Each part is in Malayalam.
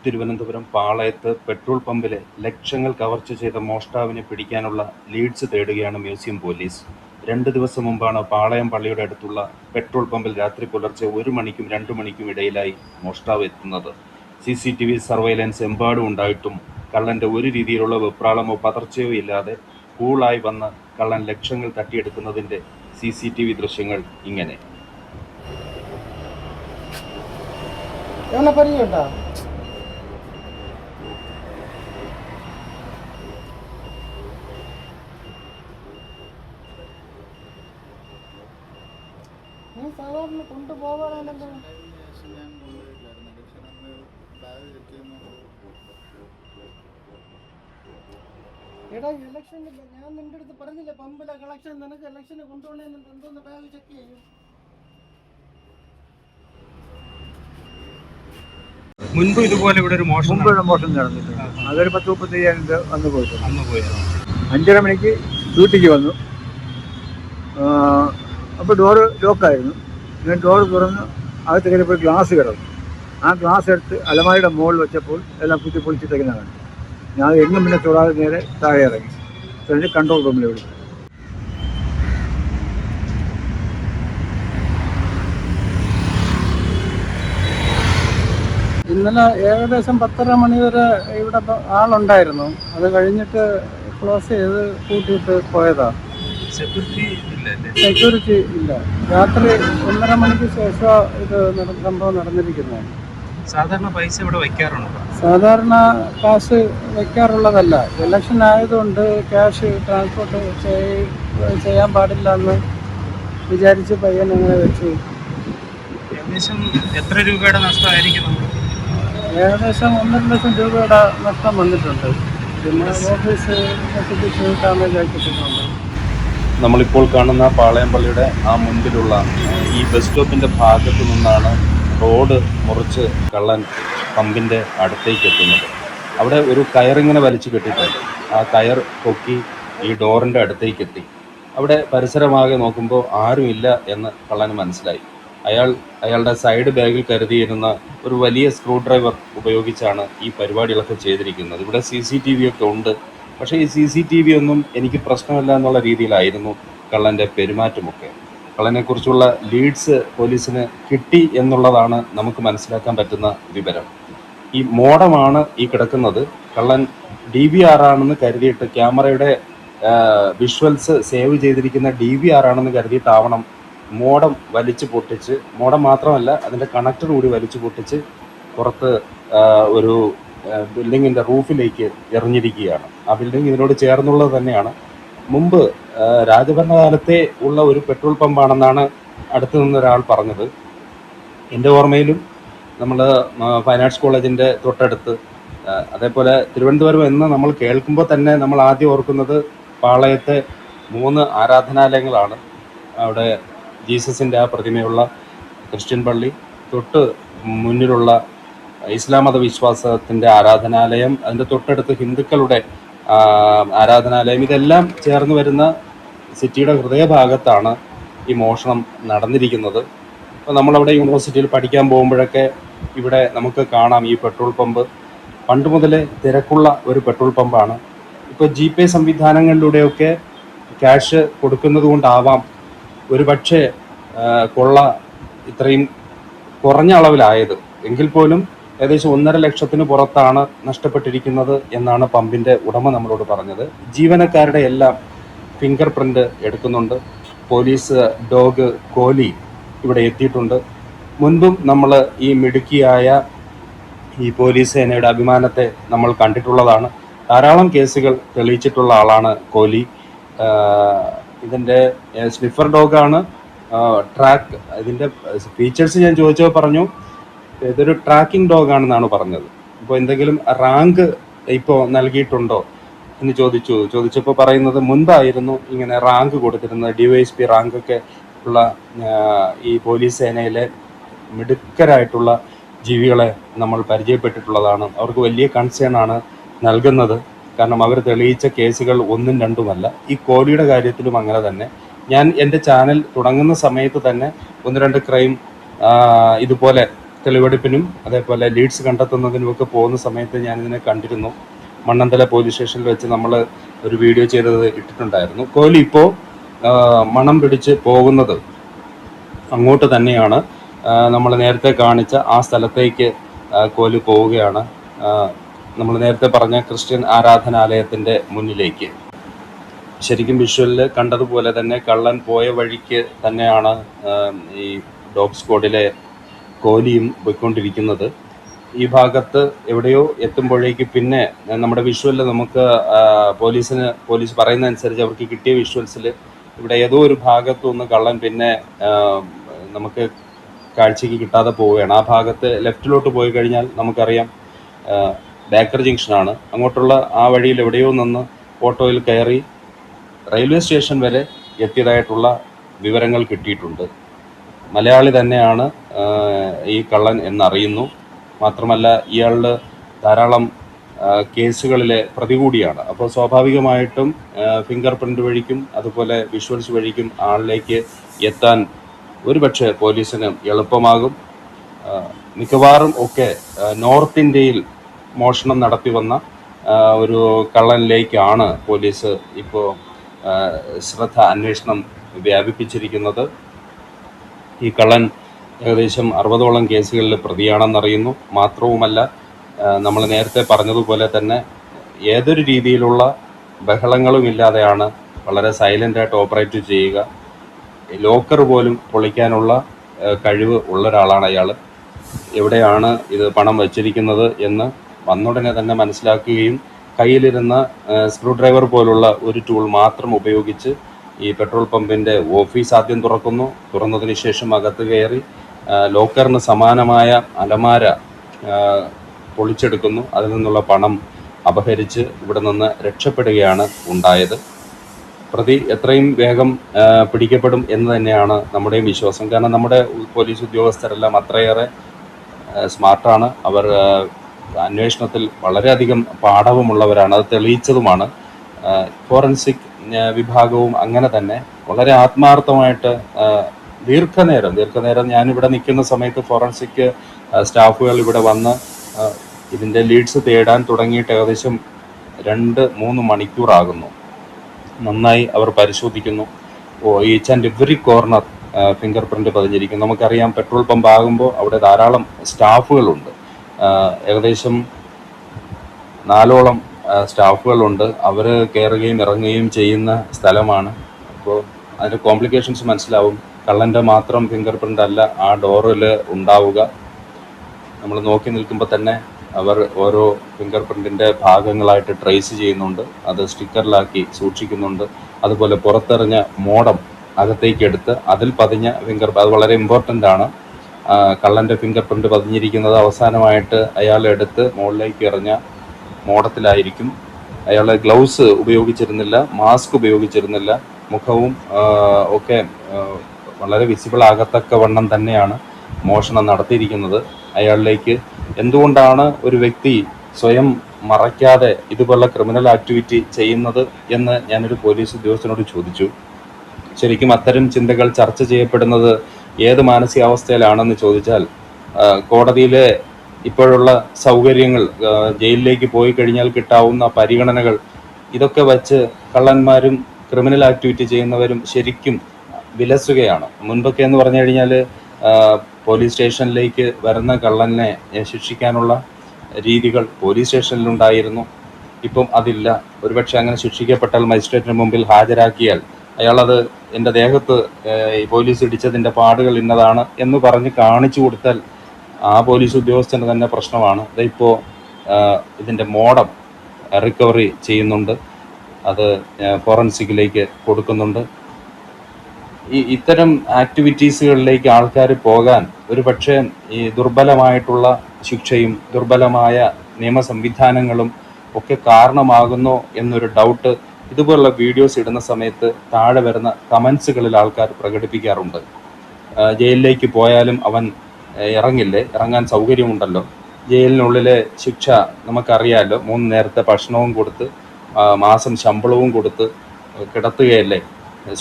തിരുവനന്തപുരം പാളയത്ത് പെട്രോൾ പമ്പിലെ ലക്ഷങ്ങൾ കവർച്ച ചെയ്ത മോഷ്ടാവിനെ പിടിക്കാനുള്ള ലീഡ്സ് തേടുകയാണ് മ്യൂസിയം പോലീസ്. 2 ദിവസം മുമ്പാണ് പാളയം പള്ളിയുടെ അടുത്തുള്ള പെട്രോൾ പമ്പിൽ രാത്രി പുലർച്ചെ 1 മണിക്കും 2 മണിക്കും ഇടയിലായി മോഷ്ടാവ് എത്തുന്നത്. CCTV സർവൈലൻസ് എമ്പാടും ഉണ്ടായിട്ടും കള്ളന്റെ ഒരു രീതിയിലുള്ള വെപ്രാളമോ പതർച്ചയോ ഇല്ലാതെ കൂളായി വന്ന് കള്ളൻ ലക്ഷങ്ങൾ തട്ടിയെടുക്കുന്നതിന്റെ CCTV ദൃശ്യങ്ങൾ ഇങ്ങനെ. സാധാരണ കൊണ്ടുപോകാറുണ്ടല്ലോ. എടാ ഇലക്ഷന് ഞാൻ നിന്റെ അടുത്ത് പറഞ്ഞില്ലേ, പമ്പിലെ കളക്ഷൻ നിനക്ക് ഇലക്ഷന് കൊണ്ടുപോകണേന്ന് എന്തോന്ന് ബാഗ് ചെക്ക് ചെയ്യും. മുൻപ് ഇതുപോലെ ഇവിടെ ഒരു മോഷണം നടന്നിട്ടുണ്ട്. അതൊരു 10-35 അന്ന് പോയി 5:30 മണിക്ക് ഡ്യൂട്ടിക്ക് വന്നു. അപ്പോൾ ഡോറ് ലോക്കായിരുന്നു. ഞാൻ ഡോറ് തുറന്ന് അകത്ത് കയറിയപ്പോൾ ഗ്ലാസ് കിടന്നു. ആ ഗ്ലാസ് എടുത്ത് അലമാരിയുടെ മുകളിൽ വെച്ചപ്പോൾ എല്ലാം കുത്തി പൊളിച്ചിട്ടേക്കുന്ന കണ്ടു. ഞാൻ എങ്ങും പിന്നെ തൊടാതെ നേരെ താഴെ ഇറങ്ങി. എന്നിട്ട് കൺട്രോൾ റൂമിൽ വിളിച്ചു. ഇന്നലെ ഏകദേശം 10:30 മണി വരെ ഇവിടെ ആളുണ്ടായിരുന്നു. അത് കഴിഞ്ഞിട്ട് ക്ലോസ് ചെയ്ത് കൂട്ടിയിട്ട് പോയതാ. സെക്യൂരിറ്റി ഇല്ല. രാത്രി 1:30 മണിക്ക് ശേഷം ഇത് സംഭവം നടന്നിരിക്കുന്നത്. സാധാരണ പൈസ ഇവിടെ വയ്ക്കാറുണ്ടോ? സാധാരണ കാശ് വയ്ക്കാറുള്ളതല്ല. ഇലക്ഷൻ ആയതുകൊണ്ട് ക്യാഷ് ട്രാൻസ്പോർട്ട് ചെയ്യാൻ പാടില്ല എന്ന് വിചാരിച്ച് പയ്യൻ അങ്ങനെ വെച്ചു. ഏകദേശം എത്ര രൂപയുടെ നഷ്ടമായിരിക്കും? ഏകദേശം 1.5 ലക്ഷം രൂപയുടെ നഷ്ടം വന്നിട്ടുണ്ട്. പിന്നെ ഓഫീസ് ഡാമേജ് ആക്കിയിട്ടുണ്ട്. നമ്മളിപ്പോൾ കാണുന്ന പാളയം പള്ളിയുടെ ആ മുൻപിലുള്ള ഈ ബസ് സ്റ്റോപ്പിൻ്റെ ഭാഗത്തു നിന്നാണ് റോഡ് മുറിച്ച് കള്ളൻ പമ്പിൻ്റെ അടുത്തേക്ക് എത്തുന്നത്. അവിടെ ഒരു കയറിങ്ങനെ വലിച്ചു കെട്ടിയിട്ടുണ്ട്. ആ കയർ പൊക്കി ഈ ഡോറിൻ്റെ അടുത്തേക്ക് എത്തി. അവിടെ പരിസരമാകെ നോക്കുമ്പോൾ ആരുമില്ല എന്ന് കള്ളന് മനസ്സിലായി. അയാളുടെ സൈഡ് ബാഗിൽ കരുതിയിരുന്ന ഒരു വലിയ സ്ക്രൂ ഡ്രൈവർ ഉപയോഗിച്ചാണ് ഈ പരിപാടികളൊക്കെ ചെയ്തിരിക്കുന്നത്. ഇവിടെ CCTV ഒക്കെ ഉണ്ട്. പക്ഷേ ഈ CCTV ഒന്നും എനിക്ക് പ്രശ്നമല്ല എന്നുള്ള രീതിയിലായിരുന്നു കള്ളൻ്റെ പെരുമാറ്റമൊക്കെ. കള്ളനെക്കുറിച്ചുള്ള ലീഡ്സ് പോലീസിന് കിട്ടി എന്നുള്ളതാണ് നമുക്ക് മനസ്സിലാക്കാൻ പറ്റുന്ന വിവരം. ഈ മോഡമാണ് ഈ കിടക്കുന്നത്. കള്ളൻ DVR ആണെന്ന് കരുതിയിട്ട്, ക്യാമറയുടെ വിഷ്വൽസ് സേവ് ചെയ്തിരിക്കുന്ന DVR ആണെന്ന് കരുതിയിട്ടാവണം മോഡം വലിച്ചു പൊട്ടിച്ച്, മോഡം മാത്രമല്ല അതിൻ്റെ കണക്ടർ കൂടി വലിച്ചു പൊട്ടിച്ച് പുറത്ത് ഒരു ബിൽഡിങ്ങിൻ്റെ റൂഫിലേക്ക് എറിഞ്ഞിരിക്കുകയാണ്. ആ ബിൽഡിംഗ് ഇതിനോട് ചേർന്നുള്ളത് തന്നെയാണ്. മുമ്പ് രാജഭരണകാലത്തെ ഉള്ള ഒരു പെട്രോൾ പമ്പാണെന്നാണ് അടുത്തു നിന്നൊരാൾ പറഞ്ഞത്. എൻ്റെ ഓർമ്മയിലും നമ്മൾ ഫൈൻ ആർട്സ് കോളേജിൻ്റെ തൊട്ടടുത്ത്, അതേപോലെ തിരുവനന്തപുരം എന്ന് നമ്മൾ കേൾക്കുമ്പോൾ തന്നെ നമ്മൾ ആദ്യം ഓർക്കുന്നത് പാളയത്തെ 3 ആരാധനാലയങ്ങളാണ്. അവിടെ ജീസസിൻ്റെ ആ പ്രതിമയുള്ള ക്രിസ്ത്യൻ പള്ളി, തൊട്ട് മുന്നിലുള്ള ഇസ്ലാം മതവിശ്വാസത്തിൻ്റെ ആരാധനാലയം, അതിൻ്റെ തൊട്ടടുത്ത് ഹിന്ദുക്കളുടെ ആരാധനാലയം, ഇതെല്ലാം ചേർന്ന് വരുന്ന സിറ്റിയുടെ ഹൃദയഭാഗത്താണ് ഈ മോഷണം നടന്നിരിക്കുന്നത്. അപ്പോൾ നമ്മളവിടെ യൂണിവേഴ്സിറ്റിയിൽ പഠിക്കാൻ പോകുമ്പോഴൊക്കെ ഇവിടെ നമുക്ക് കാണാം ഈ പെട്രോൾ പമ്പ്. പണ്ട് മുതലേ തിരക്കുള്ള ഒരു പെട്രോൾ പമ്പാണ്. ഇപ്പോൾ GPay സംവിധാനങ്ങളിലൂടെയൊക്കെ ക്യാഷ് കൊടുക്കുന്നത് കൊണ്ടാവാം ഒരു പക്ഷേ കൊള്ള ഇത്രയും കുറഞ്ഞ അളവിലായത്. എങ്കിൽ പോലും ഏകദേശം 1.5 ലക്ഷത്തിന് പുറത്താണ് നഷ്ടപ്പെട്ടിരിക്കുന്നത് എന്നാണ് പമ്പിൻ്റെ ഉടമ നമ്മളോട് പറഞ്ഞത്. ജീവനക്കാരുടെ എല്ലാം ഫിംഗർ പ്രിൻ്റ് എടുക്കുന്നുണ്ട്. പോലീസ് ഡോഗ് കോലി ഇവിടെ എത്തിയിട്ടുണ്ട്. മുൻപും നമ്മൾ ഈ മിടുക്കിയായ ഈ പോലീസ് സേനയുടെ അഭിമാനത്തെ നമ്മൾ കണ്ടിട്ടുള്ളതാണ്. ധാരാളം കേസുകൾ തെളിയിച്ചിട്ടുള്ള ആളാണ് കോലി. ഇതിൻ്റെ സ്നിഫർ ഡോഗാണ്. ട്രാക്ക്, ഇതിൻ്റെ ഫീച്ചേഴ്സ് ഞാൻ ചോദിച്ചപ്പോൾ പറഞ്ഞു ഇതൊരു ട്രാക്കിംഗ് ഡോഗാണെന്നാണ് പറഞ്ഞത്. ഇപ്പോൾ എന്തെങ്കിലും റാങ്ക് ഇപ്പോൾ നൽകിയിട്ടുണ്ടോ എന്ന് ചോദിച്ചപ്പോൾ പറയുന്നത് മുൻപായിരുന്നു ഇങ്ങനെ റാങ്ക് കൊടുത്തിരുന്നത്. DYSP റാങ്കൊക്കെ ഉള്ള ഈ പോലീസ് സേനയിലെ മിടുക്കരായിട്ടുള്ള ജീവികളെ നമ്മൾ പരിചയപ്പെട്ടിട്ടുള്ളതാണ്. അവർക്ക് വലിയ കൺസേൺ ആണ് നൽകുന്നത്. കാരണം അവർ തെളിയിച്ച കേസുകൾ 1ഉം 2ഉമല്ല. ഈ കോലിയുടെ കാര്യത്തിലും അങ്ങനെ തന്നെ. ഞാൻ എൻ്റെ ചാനൽ തുടങ്ങുന്ന സമയത്ത് തന്നെ 1-2 ക്രൈം ഇതുപോലെ തെളിവെടുപ്പിനും അതേപോലെ ലീഡ്സ് കണ്ടെത്തുന്നതിനുമൊക്കെ പോകുന്ന സമയത്ത് ഞാനിതിനെ കണ്ടിരുന്നു. മണ്ണന്തല പോലീസ് സ്റ്റേഷനിൽ വെച്ച് നമ്മൾ ഒരു വീഡിയോ ചെയ്തത് ഇട്ടിട്ടുണ്ടായിരുന്നു. കോഹ്ലി ഇപ്പോൾ മണം പിടിച്ച് പോകുന്നത് അങ്ങോട്ട് തന്നെയാണ്. നമ്മൾ നേരത്തെ കാണിച്ച ആ സ്ഥലത്തേക്ക് കോഹ്ലി പോവുകയാണ്. നമ്മൾ നേരത്തെ പറഞ്ഞ ക്രിസ്ത്യൻ ആരാധനാലയത്തിൻ്റെ മുന്നിലേക്ക്. ശരിക്കും വിഷ്വലിൽ കണ്ടതുപോലെ തന്നെ കള്ളൻ പോയ വഴിക്ക് തന്നെയാണ് ഈ ഡോഗ് സ്ക്വാഡിലെ കോഹ്ലിയും പോയിക്കൊണ്ടിരിക്കുന്നത്. ഈ ഭാഗത്ത് എവിടെയോ എത്തുമ്പോഴേക്ക് പിന്നെ നമ്മുടെ വിഷ്വലിൽ നമുക്ക് പോലീസ് പറയുന്നതനുസരിച്ച് അവർക്ക് കിട്ടിയ വിഷ്വൽസിൽ ഇവിടെ ഏതോ ഒരു ഭാഗത്തുനിന്ന് കള്ളൻ പിന്നെ നമുക്ക് കാഴ്ചയ്ക്ക് കിട്ടാതെ പോവുകയാണ്. ആ ഭാഗത്ത് ലെഫ്റ്റിലോട്ട് പോയി കഴിഞ്ഞാൽ നമുക്കറിയാം ബേക്കർ ജംഗ്ഷനാണ്. അങ്ങോട്ടുള്ള ആ വഴിയിൽ എവിടെയോ നിന്ന് ഓട്ടോയിൽ കയറി റെയിൽവേ സ്റ്റേഷൻ വരെ എത്തിയതായിട്ടുള്ള വിവരങ്ങൾ കിട്ടിയിട്ടുണ്ട്. മലയാളി തന്നെയാണ് ഈ കള്ളൻ എന്നറിയുന്നു. മാത്രമല്ല ഇയാളുടെ ധാരാളം കേസുകളിലെ പ്രതി കൂടിയാണ്. അപ്പോൾ സ്വാഭാവികമായിട്ടും ഫിംഗർ പ്രിൻ്റ് വഴിക്കും അതുപോലെ വിഷ്വൽസ് വഴിക്കും ആളിലേക്ക് എത്താൻ ഒരുപക്ഷെ പോലീസിന് എളുപ്പമാകും. മിക്കവാറും ഒക്കെ നോർത്ത് ഇന്ത്യയിൽ മോഷണം നടത്തി വന്ന ഒരു കള്ളനിലേക്കാണ് പോലീസ് ഇപ്പോൾ അന്വേഷണം വ്യാപിപ്പിച്ചിരിക്കുന്നത്. ഈ കള്ളൻ ഏകദേശം 60ഓളം കേസുകളിൽ പ്രതിയാണെന്നറിയുന്നു. മാത്രവുമല്ല, നമ്മൾ നേരത്തെ പറഞ്ഞതുപോലെ തന്നെ ഏതൊരു രീതിയിലുള്ള ബഹളങ്ങളും ഇല്ലാതെയാണ് വളരെ സൈലൻ്റായിട്ട് ഓപ്പറേറ്റ് ചെയ്യുക. ലോക്കർ പോലും പൊളിക്കാനുള്ള കഴിവ് ഉള്ള ഒരാളാണ് അയാൾ. എവിടെയാണ് ഇത് പണം വച്ചിരിക്കുന്നത് എന്ന് വന്നുടനെ തന്നെ മനസ്സിലാക്കുകയും കയ്യിലിരുന്ന സ്ക്രൂ ഡ്രൈവർ പോലുള്ള ഒരു ടൂൾ മാത്രം ഉപയോഗിച്ച് ഈ പെട്രോൾ പമ്പിൻ്റെ ഓഫീസ് ആദ്യം തുറക്കുന്നു. തുറന്നതിന് ശേഷം അകത്ത് കയറി ലോക്കറിന് സമാനമായ അലമാര പൊളിച്ചെടുക്കുന്നു. അതിൽ നിന്നുള്ള പണം അപഹരിച്ച് ഇവിടെ നിന്ന് രക്ഷപ്പെടുകയാണ് ഉണ്ടായത്. പ്രതി എത്രയും വേഗം പിടിക്കപ്പെടും എന്ന് തന്നെയാണ് നമ്മുടെയും വിശ്വാസം. കാരണം നമ്മുടെ പോലീസ് ഉദ്യോഗസ്ഥരെല്ലാം അത്രയേറെ സ്മാർട്ടാണ്. അവർ അന്വേഷണത്തിൽ വളരെയധികം പാഠവുമുള്ളവരാണ്. അത് തെളിയിച്ചതുമാണ്. ഫോറൻസിക് വിഭാഗവും അങ്ങനെ തന്നെ വളരെ ആത്മാർത്ഥമായിട്ട് ദീർഘനേരം ഞാനിവിടെ നിൽക്കുന്ന സമയത്ത് ഫോറൻസിക് സ്റ്റാഫുകൾ ഇവിടെ വന്ന് ഇതിൻ്റെ ലീഡ്സ് തേടാൻ തുടങ്ങിയിട്ട് ഏകദേശം 2-3 മണിക്കൂറാകുന്നു. നന്നായി അവർ പരിശോധിക്കുന്നു. Each and every corner finger print പതിഞ്ഞിരിക്കുന്നു. നമുക്കറിയാം, പെട്രോൾ പമ്പ് ആകുമ്പോൾ അവിടെ ധാരാളം സ്റ്റാഫുകളുണ്ട്. ഏകദേശം 4ഓളം സ്റ്റാഫുകളുണ്ട്. അവർ കയറുകയും ഇറങ്ങുകയും ചെയ്യുന്ന സ്ഥലമാണ്. അപ്പോൾ അതിൻ്റെ കോംപ്ലിക്കേഷൻസ് മനസ്സിലാവും. കള്ളൻ്റെ മാത്രം ഫിംഗർ പ്രിൻ്റ് അല്ല ആ ഡോറിൽ ഉണ്ടാവുക. നമ്മൾ നോക്കി നിൽക്കുമ്പോൾ തന്നെ അവർ ഓരോ ഫിംഗർ പ്രിൻറ്റിൻ്റെ ഭാഗങ്ങളായിട്ട് ട്രേസ് ചെയ്യുന്നുണ്ട്. അത് സ്റ്റിക്കറിലാക്കി സൂക്ഷിക്കുന്നുണ്ട്. അതുപോലെ പുറത്തെറിഞ്ഞ മോഡം അകത്തേക്ക് എടുത്ത് അതിൽ പതിഞ്ഞ അത് വളരെ ഇമ്പോർട്ടൻ്റ് ആണ്. കള്ളൻ്റെ ഫിംഗർ പ്രിൻ്റ് പതിഞ്ഞിരിക്കുന്നത് അവസാനമായിട്ട് അയാൾ എടുത്ത് മുകളിലേക്ക് എറിഞ്ഞ മോഡത്തിലായിരിക്കും. അയാൾ ഗ്ലൗസ് ഉപയോഗിച്ചിരുന്നില്ല, മാസ്ക് ഉപയോഗിച്ചിരുന്നില്ല. മുഖവും ഒക്കെ വളരെ വിസിബിൾ ആകത്തക്കവണ്ണം തന്നെയാണ് മോഷണം നടത്തിയിരിക്കുന്നത്. അയാളിലേക്ക് എന്തുകൊണ്ടാണ് ഒരു വ്യക്തി സ്വയം മറയ്ക്കാതെ ഇതുപോലുള്ള ക്രിമിനൽ ആക്ടിവിറ്റി ചെയ്യുന്നത് എന്ന് ഞാനൊരു പോലീസ് ഉദ്യോഗസ്ഥനോട് ചോദിച്ചു. ശരിക്കും അത്തരം ചിന്തകൾ ചർച്ച ചെയ്യപ്പെടുന്നത് ഏത് മാനസികാവസ്ഥയിലാണെന്ന് ചോദിച്ചാൽ, കോടതിയിലെ ഇപ്പോഴുള്ള സൗകര്യങ്ങൾ, ജയിലിലേക്ക് പോയി കഴിഞ്ഞാൽ കിട്ടാവുന്ന പരിഗണനകൾ, ഇതൊക്കെ വച്ച് കള്ളന്മാരും ക്രിമിനൽ ആക്ടിവിറ്റി ചെയ്യുന്നവരും ശരിക്കും വിലസുകയാണ്. മുൻപൊക്കെ എന്ന് പറഞ്ഞു കഴിഞ്ഞാൽ പോലീസ് സ്റ്റേഷനിലേക്ക് വരുന്ന കള്ളനെ ശിക്ഷിക്കാനുള്ള രീതികൾ പോലീസ് സ്റ്റേഷനിലുണ്ടായിരുന്നു. ഇപ്പം അതില്ല. ഒരുപക്ഷെ അങ്ങനെ ശിക്ഷിക്കപ്പെട്ടാൽ മജിസ്ട്രേറ്റിന് മുമ്പിൽ ഹാജരാക്കിയാൽ അയാളത് എൻ്റെ ദേഹത്ത് പോലീസ് ഇടിച്ചതിൻ്റെ പാടുകൾ ഇന്നതാണ് എന്ന് പറഞ്ഞ് കാണിച്ചു കൊടുത്താൽ ആ പോലീസ് ഉദ്യോഗസ്ഥന് തന്നെ പ്രശ്നമാണ്. ഇതിപ്പോൾ ഇതിൻ്റെ മോഡം റിക്കവറി ചെയ്യുന്നുണ്ട്, അത് ഫോറൻസിക്കിലേക്ക് കൊടുക്കുന്നുണ്ട്. ഇത്തരം ആക്ടിവിറ്റീസുകളിലേക്ക് ആൾക്കാർ പോകാൻ ഒരു പക്ഷേ ഈ ദുർബലമായിട്ടുള്ള ശിക്ഷയും ദുർബലമായ നിയമ സംവിധാനങ്ങളും ഒക്കെ കാരണമാകുന്നു എന്നൊരു ഡൗട്ട് ഇതുപോലുള്ള വീഡിയോസ് ഇടുന്ന സമയത്ത് താഴെ വരുന്ന കമൻസുകളിൽ ആൾക്കാർ പ്രകടിപ്പിക്കാറുണ്ട്. ജയിലിലേക്ക് പോയാലും അവൻ ഇറങ്ങാൻ സൗകര്യമുണ്ടല്ലോ, ജയിലിനുള്ളിലെ ശിക്ഷ നമുക്കറിയാമല്ലോ, 3 നേരത്തെ ഭക്ഷണവും കൊടുത്ത് മാസം ശമ്പളവും കൊടുത്ത് കിടത്തുകയല്ലേ,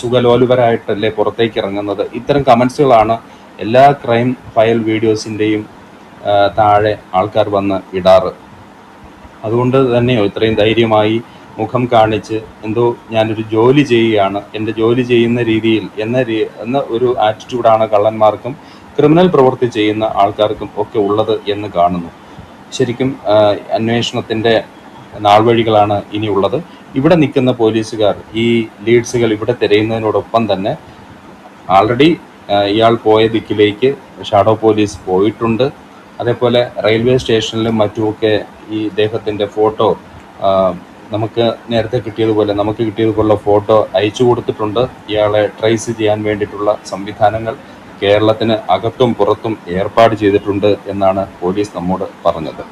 സുഖലോലുപരായിട്ടല്ലേ പുറത്തേക്ക് ഇറങ്ങുന്നത്. ഇത്തരം കമൻസുകളാണ് എല്ലാ ക്രൈം ഫയൽ വീഡിയോസിൻ്റെയും താഴെ ആൾക്കാർ വന്ന് ഇടാറ്. അതുകൊണ്ട് തന്നെയോ ഇത്രയും ധൈര്യമായി മുഖം കാണിച്ച് എന്തോ ഞാനൊരു ജോലി ചെയ്യുകയാണ്, എൻ്റെ ജോലി ചെയ്യുന്ന രീതിയിൽ എന്ന ഒരു ആറ്റിറ്റ്യൂഡാണ് കള്ളന്മാർക്കും ക്രിമിനൽ പ്രവൃത്തി ചെയ്യുന്ന ആൾക്കാർക്കും ഒക്കെ ഉള്ളത് എന്ന് കാണുന്നു. ശരിക്കും അന്വേഷണത്തിൻ്റെ നാൾവഴികളാണ് ഇനിയുള്ളത്. ഇവിടെ നിൽക്കുന്ന പോലീസുകാർ ഈ ലീഡ്സുകൾ ഇവിടെ തിരയുന്നതിനോടൊപ്പം തന്നെ ആൾറെഡി ഇയാൾ പോയ ദിക്കിലേക്ക് ഷാഡോ പോലീസ് പോയിട്ടുണ്ട്. അതേപോലെ റെയിൽവേ സ്റ്റേഷനിലും മറ്റുമൊക്കെ ഈ ഇദ്ദേഹത്തിൻ്റെ ഫോട്ടോ നമുക്ക് നേരത്തെ കിട്ടിയതുപോലെ നമുക്ക് കിട്ടിയതുപോലുള്ള ഫോട്ടോ അയച്ചു കൊടുത്തിട്ടുണ്ട്. ഇയാളെ ട്രേസ് ചെയ്യാൻ വേണ്ടിയിട്ടുള്ള സംവിധാനങ്ങൾ കേരളത്തിന് അകത്തും പുറത്തും ഏർപ്പാട് ചെയ്തിട്ടുണ്ട് എന്നാണ് പോലീസ് നമ്മോട് പറഞ്ഞത്.